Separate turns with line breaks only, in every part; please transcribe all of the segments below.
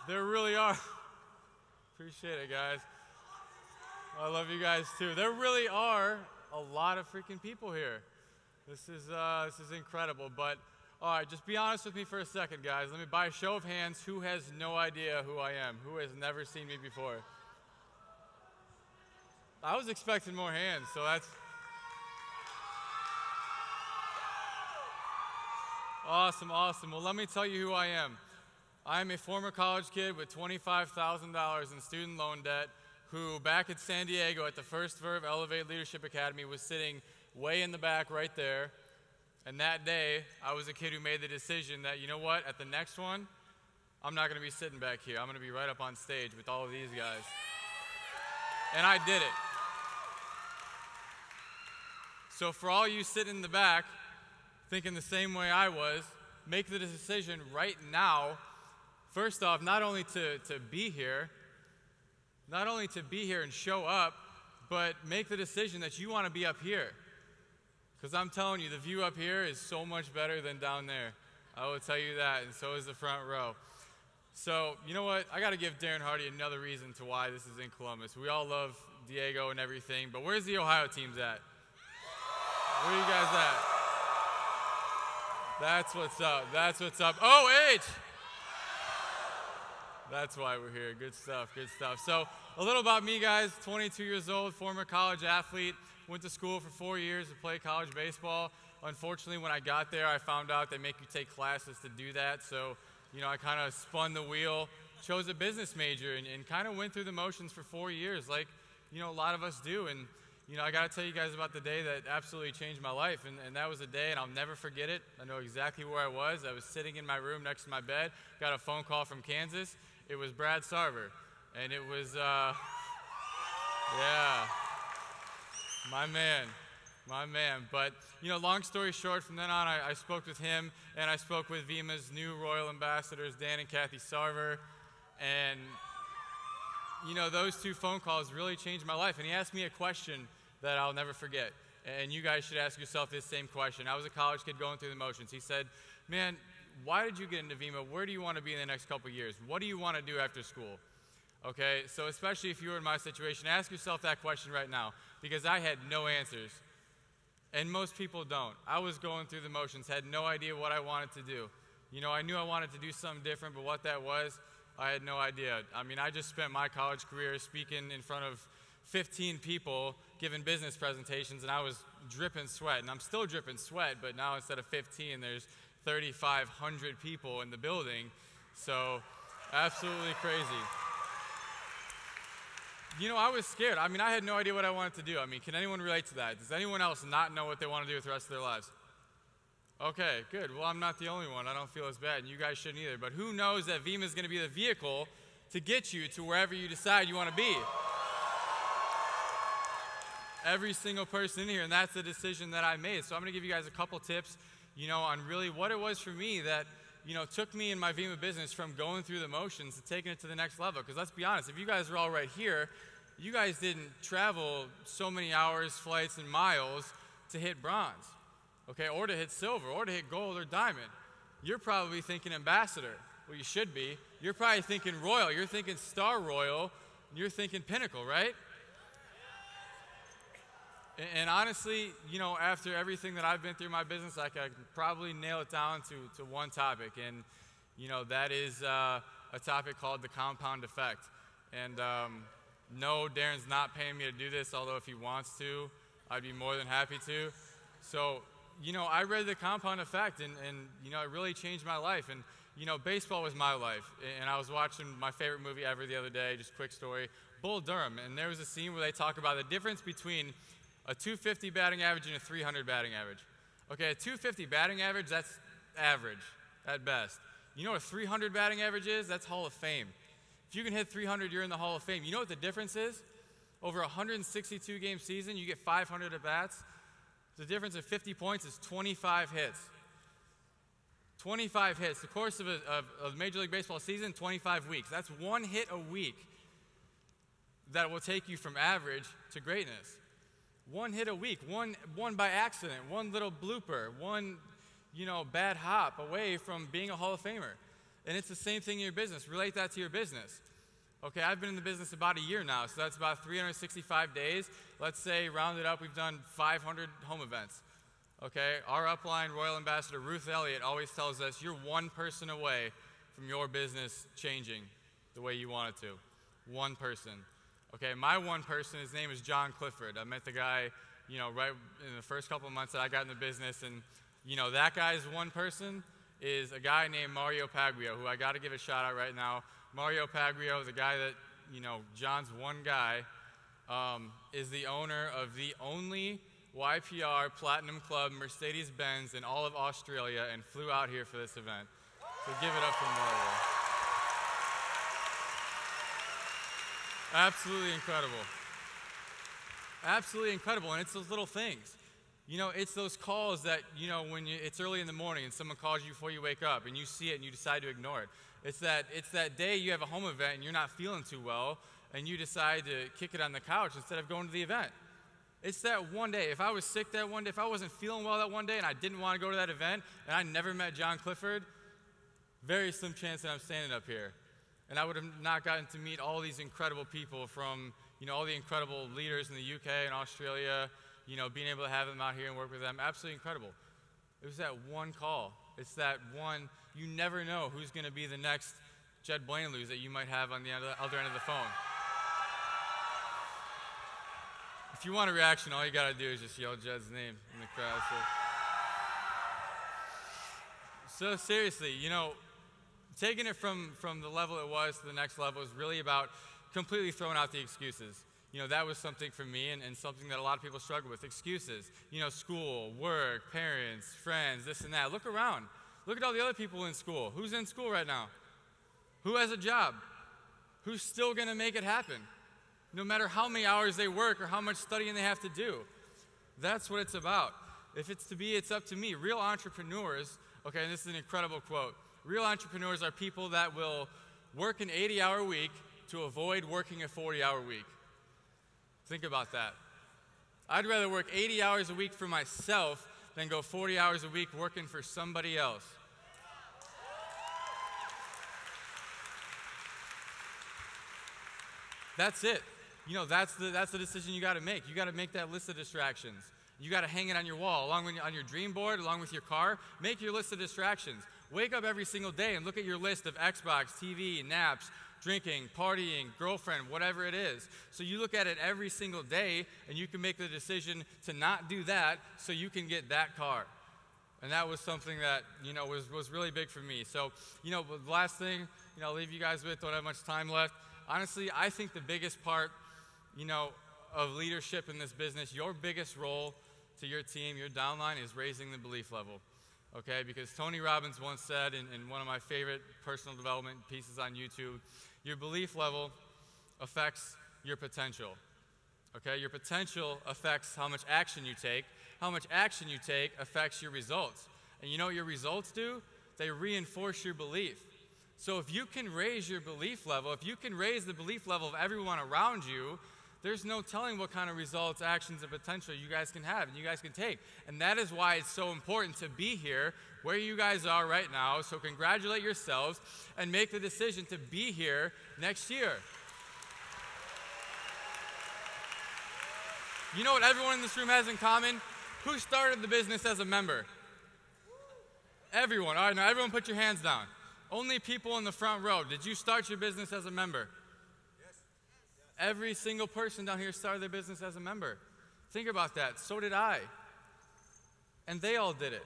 There really are. Appreciate it, guys. I love you guys too. There really are a lot of freaking people here. This is incredible. But all right, just be honest with me for a second, guys. Let me, by a show of hands, who has no idea who I am? Who has never seen me before? I was expecting more hands, so that's awesome, awesome. Well, let me tell you who I am. I am a former college kid with $25,000 in student loan debt who, back at San Diego at the first Verve Elevate Leadership Academy, was sitting way in the back right there. And that day, I was a kid who made the decision that, you know what, at the next one, I'm not going to be sitting back here. I'm going to be right up on stage with all of these guys. And I did it. So for all you sitting in the back, thinking the same way I was, make the decision right now. First off, not only to be here and show up, but make the decision that you want to be up here. Because I'm telling you, the view up here is so much better than down there. I will tell you that, and so is the front row. So, you know what? I got to give Darren Hardy another reason to why this is in Columbus. We all love Diego and everything, but where's the Ohio teams at? Where are you guys at? That's what's up. That's what's up. OH! That's why we're here. Good stuff, good stuff. So a little about me, guys. 22 years old, former college athlete. Went to school for 4 years to play college baseball. Unfortunately, when I got there, I found out they make you take classes to do that. So, you know, I kind of spun the wheel, chose a business major, and kind of went through the motions for 4 years like, you know, a lot of us do. And, you know, I got to tell you guys about the day that absolutely changed my life. And that was a day, and I'll never forget it. I know exactly where I was. I was sitting in my room next to my bed, got a phone call from Kansas. It was Brad Sarver, and it was, yeah, my man. But, you know, long story short, from then on, I spoke with him, and I spoke with Vemma's new Royal Ambassadors, Dan and Kathy Sarver, and, you know, those two phone calls really changed my life. And he asked me a question that I'll never forget, and you guys should ask yourself this same question. I was a college kid going through the motions. He said, man, why did you get into Vemma? Where do you want to be in the next couple years? What do you want to do after school? Okay, so especially if you were in my situation, ask yourself that question right now, because I had no answers. And most people don't. I was going through the motions, had no idea what I wanted to do. You know, I knew I wanted to do something different, but what that was, I had no idea. I mean, I just spent my college career speaking in front of 15 people, giving business presentations, and I was dripping sweat. And I'm still dripping sweat, but now instead of 15, there's 3,500 people in the building. So, absolutely crazy. You know, I was scared. I mean, I had no idea what I wanted to do. I mean, can anyone relate to that? Does anyone else not know what they want to do with the rest of their lives? Okay, good. Well, I'm not the only one. I don't feel as bad, and you guys shouldn't either. But who knows that Vemma is going to be the vehicle to get you to wherever you decide you want to be? Every single person in here, and that's the decision that I made. So I'm going to give you guys a couple tips, you know, on really what it was for me that, you know, took me in my Vemma business from going through the motions to taking it to the next level. Because let's be honest, if you guys are all right here, you guys didn't travel so many hours, flights, and miles to hit bronze, okay, or to hit silver, or to hit gold or diamond. You're probably thinking ambassador. Well, you should be. You're probably thinking royal. You're thinking star royal. And you're thinking pinnacle, right? And honestly, you know, after everything that I've been through in my business, I can probably nail it down to one topic. And, you know, that is a topic called the compound effect. And no, Darren's not paying me to do this, although if he wants to, I'd be more than happy to. So, you know, I read the compound effect, and you know, it really changed my life. And, you know, baseball was my life. And I was watching my favorite movie ever the other day, just quick story, Bull Durham. And there was a scene where they talk about the difference between a 250 batting average and a 300 batting average. Okay, a 250 batting average, that's average at best. You know what a 300 batting average is? That's Hall of Fame. If you can hit 300, you're in the Hall of Fame. You know what the difference is? Over a 162-game season, you get 500 at-bats. The difference of 50 points is 25 hits. 25 hits. The course of a Major League Baseball season, 25 weeks. That's one hit a week that will take you from average to greatness. One hit a week, one by accident, one little blooper, one, you know, bad hop away from being a Hall of Famer. And it's the same thing in your business. Relate that to your business. Okay, I've been in the business about a year now, so that's about 365 days. Let's say, rounded up, we've done 500 home events. Okay, our upline Royal Ambassador Ruth Elliott always tells us you're one person away from your business changing the way you want it to. One person. Okay, my one person, his name is John Clifford. I met the guy, right in the first couple of months that I got in the business, and, that guy's one person is a guy named Mario Pagrio, who I got to give a shout out right now. Mario Pagrio, the guy that, John's one guy, is the owner of the only YPR Platinum Club Mercedes-Benz in all of Australia and flew out here for this event. So give it up for Mario. Absolutely incredible. Absolutely incredible, and it's those little things. It's those calls that, when it's early in the morning and someone calls you before you wake up and you see it and you decide to ignore it. It's that day you have a home event and you're not feeling too well and you decide to kick it on the couch instead of going to the event. It's that one day. If I was sick that one day, if I wasn't feeling well that one day and I didn't want to go to that event and I never met John Clifford, very slim chance that I'm standing up here. And I would have not gotten to meet all these incredible people from, all the incredible leaders in the UK and Australia, being able to have them out here and work with them. Absolutely incredible. It was that one call. It's that one, you never know who's going to be the next Jed Blainlews that you might have on the other end of the phone. If you want a reaction, all you got to do is just yell Jed's name in the crowd. So seriously, taking it from the level it was to the next level is really about completely throwing out the excuses. That was something for me and something that a lot of people struggle with. Excuses. School, work, parents, friends, this and that. Look around. Look at all the other people in school. Who's in school right now? Who has a job? Who's still going to make it happen? No matter how many hours they work or how much studying they have to do. That's what it's about. If it's to be, it's up to me. Real entrepreneurs, okay, and this is an incredible quote. Real entrepreneurs are people that will work an 80-hour week to avoid working a 40-hour week. Think about that. I'd rather work 80 hours a week for myself than go 40 hours a week working for somebody else. That's it. That's the decision you got to make. You got to make that list of distractions. You got to hang it on your wall, on your dream board, along with your car. Make your list of distractions. Wake up every single day and look at your list of Xbox, TV, naps, drinking, partying, girlfriend, whatever it is. So you look at it every single day and you can make the decision to not do that so you can get that car. And that was something that, was really big for me. So, the last thing, I'll leave you guys with, don't have much time left. Honestly, I think the biggest part, of leadership in this business, your biggest role to your team, your downline, is raising the belief level. Okay, because Tony Robbins once said in one of my favorite personal development pieces on YouTube, your belief level affects your potential. Okay, your potential affects how much action you take. How much action you take affects your results. And you know what your results do? They reinforce your belief. So if you can raise your belief level, if you can raise the belief level of everyone around you, there's no telling what kind of results, actions, and potential you guys can have and you guys can take. And that is why it's so important to be here where you guys are right now. So congratulate yourselves and make the decision to be here next year. You know what everyone in this room has in common? Who started the business as a member? Everyone. All right, now everyone put your hands down. Only people in the front row. Did you start your business as a member? Every single person down here started their business as a member. Think about that. So did I. And they all did it.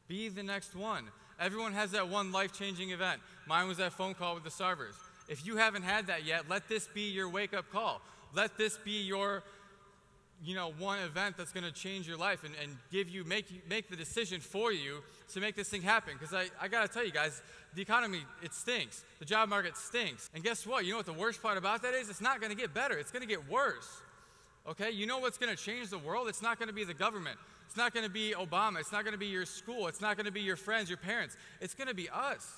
Be the next one. Everyone has that one life-changing event. Mine was that phone call with the Sarvers. If you haven't had that yet, let this be your wake-up call. Let this be your, one event that's going to change your life and make the decision for you to make this thing happen. Because I got to tell you guys, the economy, it stinks. The job market stinks. And guess what? You know what the worst part about that is? It's not going to get better. It's going to get worse. Okay? You know what's going to change the world? It's not going to be the government. It's not going to be Obama. It's not going to be your school. It's not going to be your friends, your parents. It's going to be us.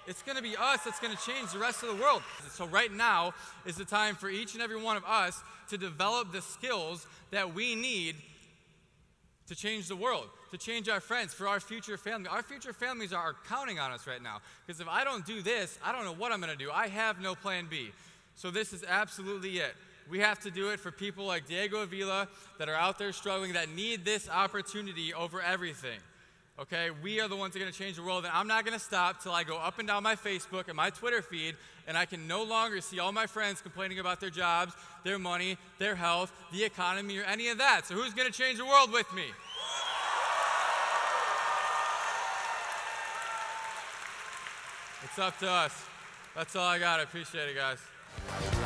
It's going to be us that's going to change the rest of the world. So right now is the time for each and every one of us to develop the skills that we need to change the world, to change our friends, for our future family. Our future families are counting on us right now. Because if I don't do this, I don't know what I'm going to do. I have no plan B. So this is absolutely it. We have to do it for people like Diego Avila that are out there struggling, that need this opportunity over everything. Okay, we are the ones that are going to change the world, and I'm not going to stop till I go up and down my Facebook and my Twitter feed, and I can no longer see all my friends complaining about their jobs, their money, their health, the economy, or any of that. So who's going to change the world with me? It's up to us. That's all I got. I appreciate it, guys.